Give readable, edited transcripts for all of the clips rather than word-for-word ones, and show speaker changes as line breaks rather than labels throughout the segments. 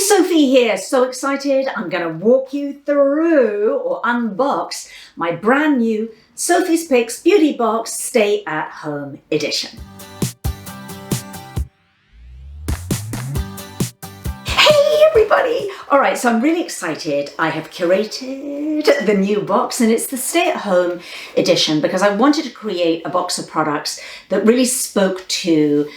Sophie here, so excited. I'm going to walk you through or unbox my brand new Sophie's Picks Beauty Box Stay at Home edition. Hey everybody! Alright, so I'm really excited. I have curated the new box and it's the Stay at Home edition because I wanted to create a box of products that really spoke to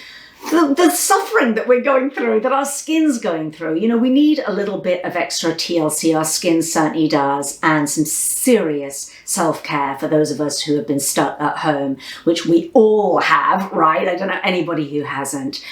the suffering that we're going through, that our skin's going through. You know, we need a little bit of extra TLC, our skin certainly does, and some serious self-care for those of us who have been stuck at home, which we all have, right? I don't know anybody who hasn't.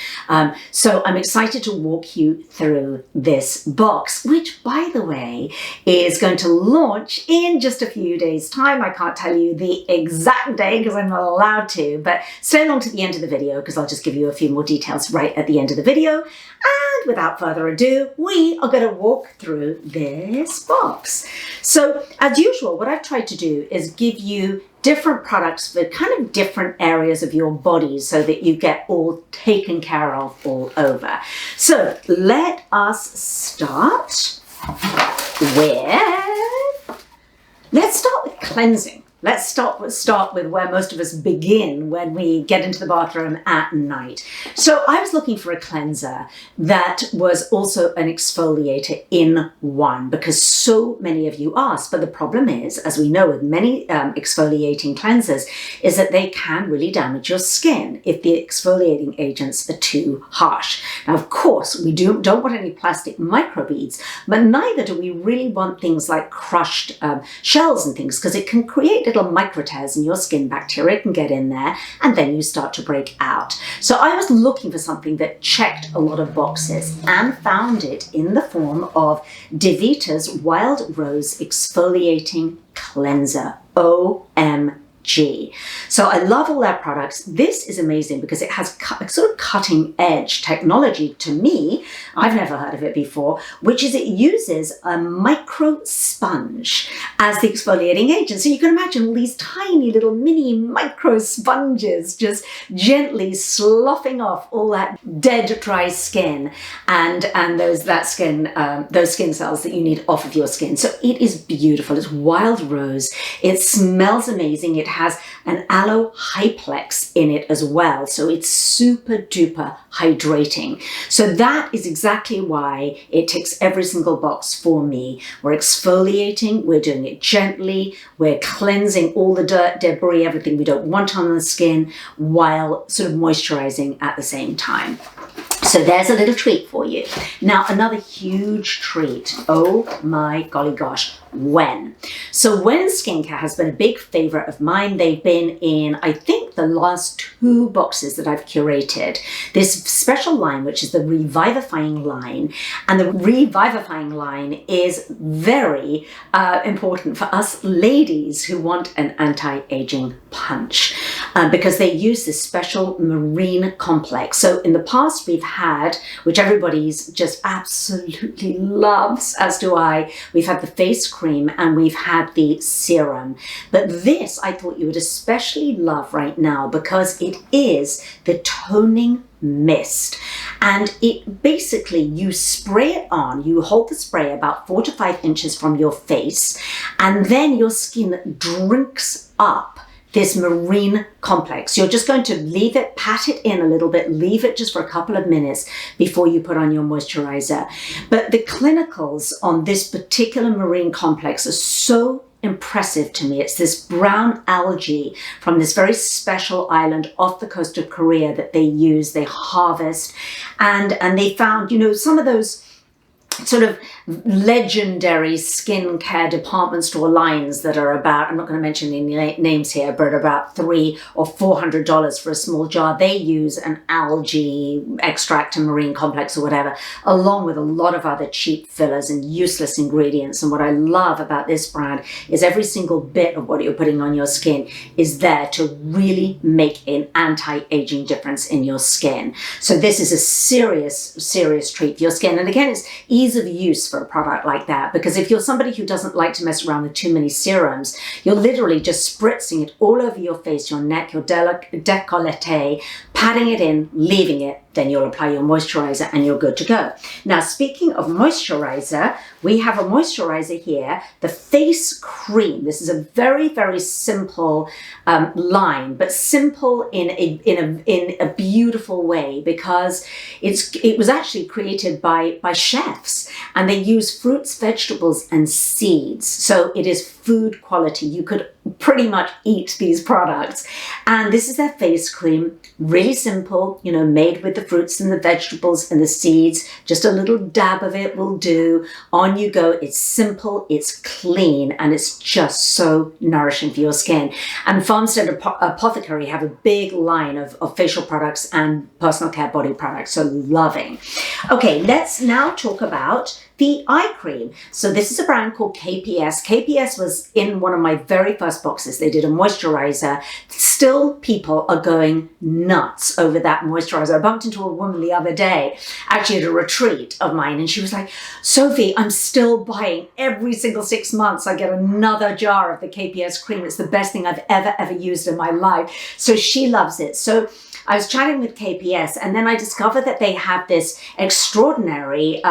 So I'm excited to walk you through this box, which, by the way, is going to launch in just a few days' time. I can't tell you the exact day because I'm not allowed to, but stay along to the end of the video because I'll just give you a few more details right at the end of the video. And without further ado, we are going to walk through this box. So as usual, what I've tried to do is give you different products for kind of different areas of your body so that you get all taken care of all over. So let us start with cleansing. Let's start with where most of us begin when we get into the bathroom at night. So I was looking for a cleanser that was also an exfoliator in one because so many of you asked. But the problem is, as we know with many exfoliating cleansers, is that they can really damage your skin if the exfoliating agents are too harsh. Now, of course, we don't want any plastic microbeads, but neither do we really want things like crushed shells and things because it can create little micro tears in your skin. Bacteria can get in there and then you start to break out. So I was looking for something that checked a lot of boxes and found it in the form of DeVita's Wild Rose Exfoliating Cleanser. OMG. So I love all their products. This is amazing because it has sort of cutting edge technology to me. I've never heard of it before, which is it uses a micro sponge as the exfoliating agent. So you can imagine all these tiny little mini micro sponges just gently sloughing off all that dead, dry skin and those skin cells that you need off of your skin. So it is beautiful. It's wild rose. It smells amazing. It has an aloe hyplex in it as well. So it's super duper hydrating. So that is exactly why it ticks every single box for me. We're exfoliating, we're doing it gently, we're cleansing all the dirt, debris, everything we don't want on the skin while sort of moisturizing at the same time. So there's a little treat for you. Now, another huge treat. Oh my golly gosh, Wen. So Wen Skincare has been a big favorite of mine. They've been in, I think, the last 2 boxes that I've curated. This special line, which is the Revivifying line. And the Revivifying line is very important for us ladies who want an anti-aging punch because they use this special marine complex. So in the past, we've had, which everybody's just absolutely loves, as do I, we've had the face cream and we've had the serum. But this I thought you would especially love right now because it is the toning mist. And it basically, you spray it on, you hold the spray about 4 to 5 inches from your face, and then your skin drinks up this marine complex. You're just going to leave it, pat it in a little bit, leave it just for a couple of minutes before you put on your moisturizer. But the clinicals on this particular marine complex are so impressive to me. It's this brown algae from this very special island off the coast of Korea that they use, they harvest, and they found, you know, some of those sort of legendary skincare department store lines that are about, I'm not going to mention any names here, but about $300 or $400 for a small jar. They use an algae extract and marine complex or whatever, along with a lot of other cheap fillers and useless ingredients. And what I love about this brand is every single bit of what you're putting on your skin is there to really make an anti-aging difference in your skin. So this is a serious treat for your skin. And again, it's ease of use for a product like that, because if you're somebody who doesn't like to mess around with too many serums, you're literally just spritzing it all over your face, your neck, your décolleté, patting it in, leaving it, then you'll apply your moisturizer and you're good to go. Now, speaking of moisturizer, we have a moisturizer here, the face cream. This is a very, very simple line, but simple in a beautiful way, because it was actually created by chefs, and they use fruits, vegetables, and seeds. So it is food quality. You could pretty much eat these products. And this is their face cream, really simple, you know, made with the fruits and the vegetables and the seeds. Just a little dab of it will do. On you go. It's simple, it's clean, and it's just so nourishing for your skin. And Farmstead Apothecary have a big line of facial products and personal care body products, so loving. Okay, let's now talk about the eye cream. So this is a brand called KPS. KPS was in one of my very first boxes. They did a moisturizer. Still, people are going nuts over that moisturizer. I bumped into a woman the other day, actually at a retreat of mine, and she was like, Sophie, I'm still buying every single 6 months. I get another jar of the KPS cream. It's the best thing I've ever used in my life. So she loves it. So I was chatting with KPS, and then I discovered that they have this extraordinary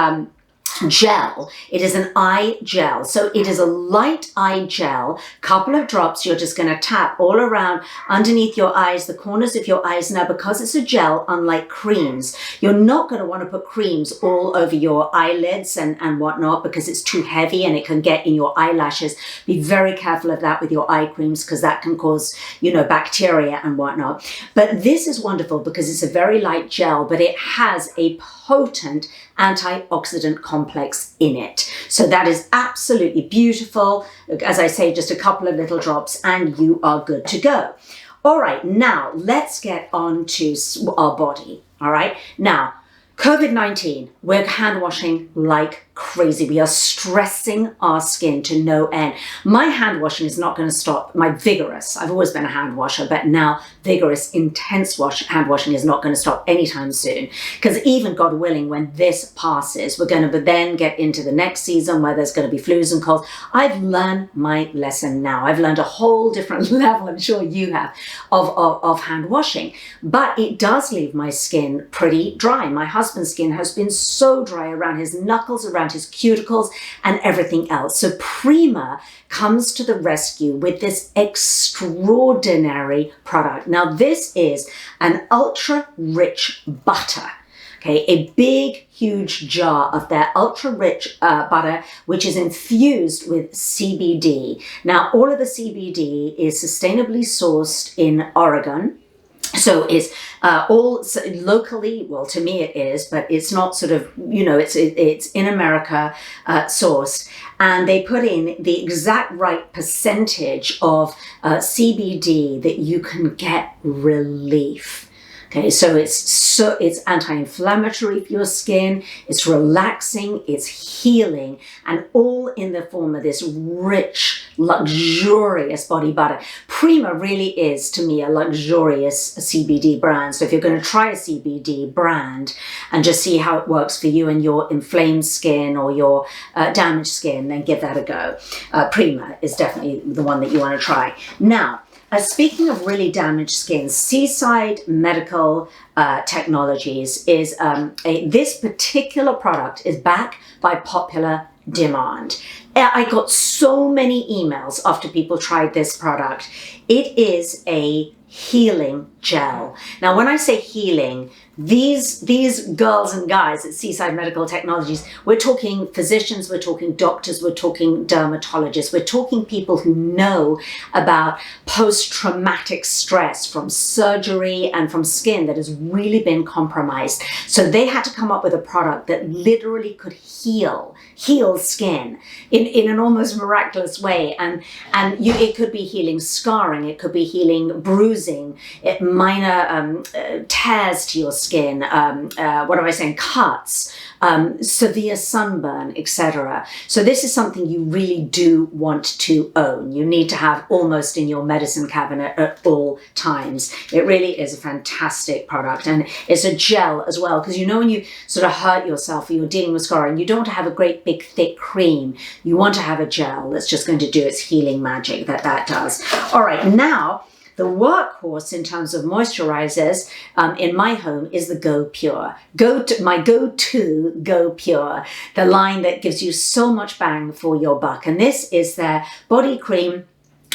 gel. It is an eye gel. So it is a light eye gel, couple of drops. You're just going to tap all around underneath your eyes, the corners of your eyes. Now, because it's a gel, unlike creams, you're not going to want to put creams all over your eyelids and whatnot, because it's too heavy and it can get in your eyelashes. Be very careful of that with your eye creams, because that can cause, you know, bacteria and whatnot. But this is wonderful because it's a very light gel, but it has a potent antioxidant complex in it. So that is absolutely beautiful. As I say, just a couple of little drops and you are good to go. All right, now let's get on to our body. All right, now COVID-19, we're hand washing like crazy. We are stressing our skin to no end. My hand washing is not going to stop. My vigorous, I've always been a hand washer, but now vigorous, intense hand washing is not going to stop anytime soon. Because even, God willing, when this passes, we're going to then get into the next season where there's going to be flus and colds. I've learned my lesson now. I've learned a whole different level, I'm sure you have, of hand washing. But it does leave my skin pretty dry. My husband's skin has been so dry around his knuckles, around his cuticles, and everything else. So Prima comes to the rescue with this extraordinary product. Now, this is an ultra rich butter. Okay, a big, huge jar of their ultra rich butter, which is infused with CBD. Now, all of the CBD is sustainably sourced in Oregon. So it's all locally, well, to me it is, but it's not sort of, you know, it's in America sourced. And they put in the exact right percentage of CBD that you can get relief. Okay, so it's anti-inflammatory for your skin, it's relaxing, it's healing, and all in the form of this rich, luxurious body butter. Prima really is, to me, a luxurious CBD brand. So if you're going to try a CBD brand and just see how it works for you and your inflamed skin or your damaged skin, then give that a go. Prima is definitely the one that you want to try. Now, speaking of really damaged skin, Seaside Medical Technologies is this particular product is back by popular demand. I got so many emails after people tried this product. It is a healing gel. Now, when I say healing, these girls and guys at Seaside Medical Technologies, we're talking physicians, we're talking doctors, we're talking dermatologists, we're talking people who know about post-traumatic stress from surgery and from skin that has really been compromised. So they had to come up with a product that literally could heal skin in an almost miraculous way. And it could be healing scarring, it could be healing bruising, minor tears to your skin, cuts, severe sunburn, etc. So this is something you really do want to own. You need to have almost in your medicine cabinet at all times. It really is a fantastic product, and it's a gel as well, because you know when you sort of hurt yourself or you're dealing with scarring, you don't want to have a great big thick cream. You want to have a gel that's just going to do its healing magic that does. All right, now the workhorse in terms of moisturizers in my home is the Go Pure. My go-to Go Pure, the line that gives you so much bang for your buck. And this is their body cream,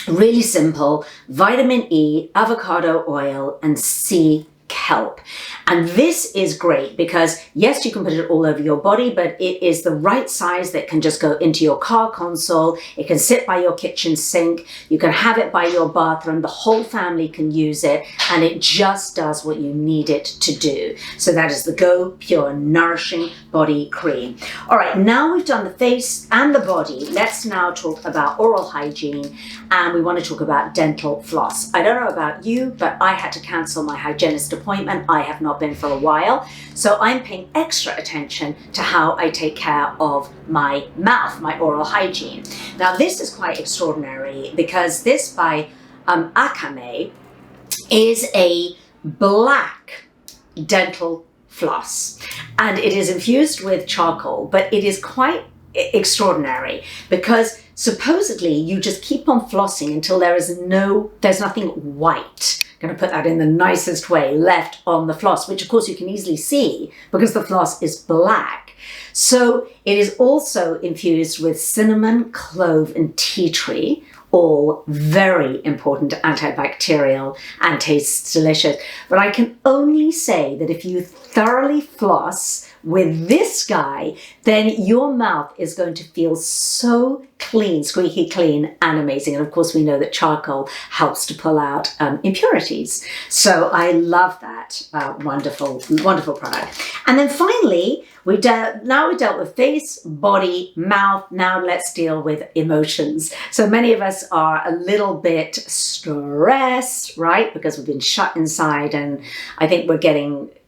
really simple, vitamin E, avocado oil, and sea kelp. And this is great because yes, you can put it all over your body, but it is the right size that can just go into your car console. It can sit by your kitchen sink. You can have it by your bathroom. The whole family can use it, and it just does what you need it to do. So that is the Go Pure Nourishing Body Cream. All right, now we've done the face and the body. Let's now talk about oral hygiene, and we want to talk about dental floss. I don't know about you, but I had to cancel my hygienist appointment. I have not been for a while, so I'm paying extra attention to how I take care of my mouth, my oral hygiene. Now this is quite extraordinary because this by Akamai is a black dental floss, and it is infused with charcoal, but it is quite extraordinary because supposedly you just keep on flossing until there's nothing white, going to put that in the nicest way, left on the floss, which of course you can easily see because the floss is black. So it is also infused with cinnamon, clove, and tea tree, all very important antibacterial and tastes delicious. But I can only say that if you thoroughly floss with this guy, then your mouth is going to feel so clean, squeaky clean and amazing. And of course we know that charcoal helps to pull out impurities. So I love that wonderful, wonderful product. And then finally, we dealt with face, body, mouth. Now let's deal with emotions. So many of us are a little bit stressed, right? Because we've been shut inside, and I think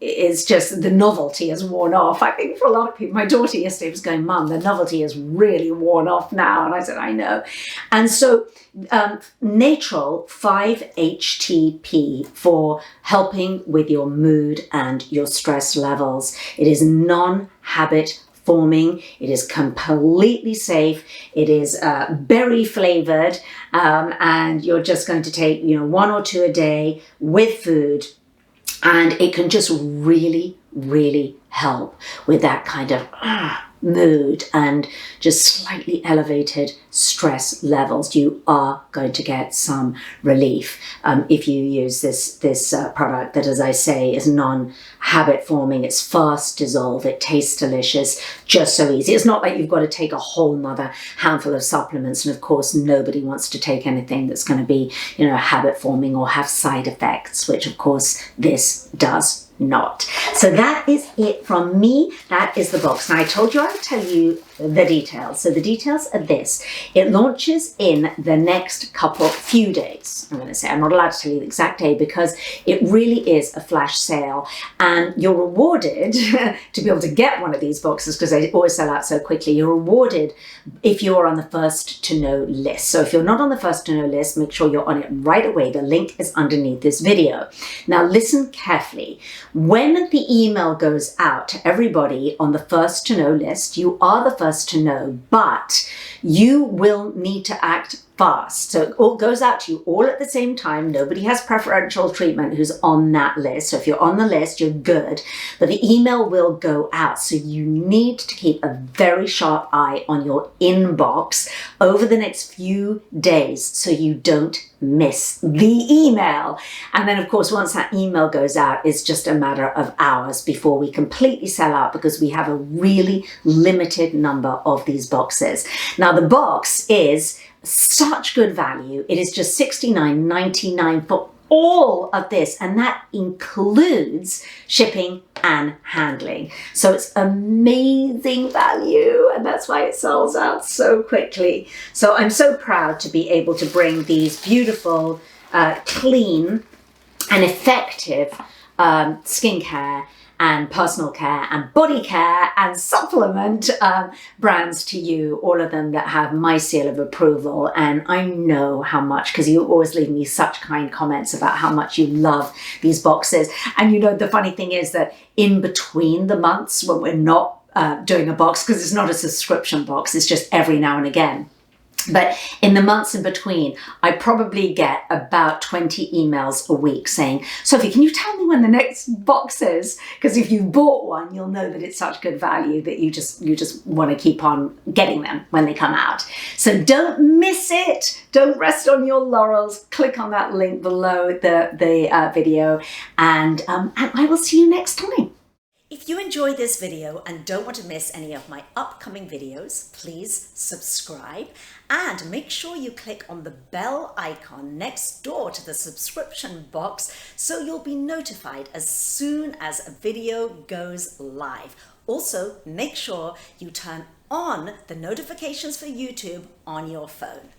it's just the novelty has worn off. I think for a lot of people, my daughter yesterday was going, Mum, the novelty is really worn off now. And I said, I know. And so Natural 5-HTP for helping with your mood and your stress levels. It is non-habit forming. It is completely safe. It is berry flavored, and you're just going to take 1 or 2 a day with food, and it can just really, really help with that kind of mood and just slightly elevated stress levels. You are going to get some relief if you use this product that, as I say, is non-habit forming. It's fast dissolve. It tastes delicious. Just so easy. It's not like you've got to take a whole nother handful of supplements. And of course, nobody wants to take anything that's going to be, habit forming or have side effects, which of course this does not. So that is it from me. That is the box. Now I told you I would tell you the details. So the details are this. It launches in the next few days. I'm going to say, I'm not allowed to tell you the exact day because it really is a flash sale, and you're rewarded to be able to get one of these boxes because they always sell out so quickly. You're rewarded if you're on the first to know list. So if you're not on the first to know list, make sure you're on it right away. The link is underneath this video. Now listen carefully. When the email goes out to everybody on the first to know list, you are the first to know, but you will need to act fast. So it all goes out to you all at the same time. Nobody has preferential treatment who's on that list. So if you're on the list, you're good, but the email will go out. So you need to keep a very sharp eye on your inbox over the next few days so you don't miss the email. And then of course, once that email goes out, it's just a matter of hours before we completely sell out because we have a really limited number of these boxes. Now the box is such good value. It is just $69.99 for all of this, and that includes shipping and handling. So it's amazing value, and that's why it sells out so quickly. So I'm so proud to be able to bring these beautiful, clean and effective skincare and personal care and body care and supplement brands to you, all of them that have my seal of approval. And I know how much, because you always leave me such kind comments about how much you love these boxes. And the funny thing is that in between the months when we're not doing a box, because it's not a subscription box, it's just every now and again, But in the months in between, I probably get about 20 emails a week saying, Sophie, can you tell me when the next box is? Because if you've bought one, you'll know that it's such good value that you just want to keep on getting them when they come out. So don't miss it. Don't rest on your laurels. Click on that link below the video, and I will see you next time. If you enjoyed this video and don't want to miss any of my upcoming videos, please subscribe and make sure you click on the bell icon next door to the subscription box so you'll be notified as soon as a video goes live. Also, make sure you turn on the notifications for YouTube on your phone.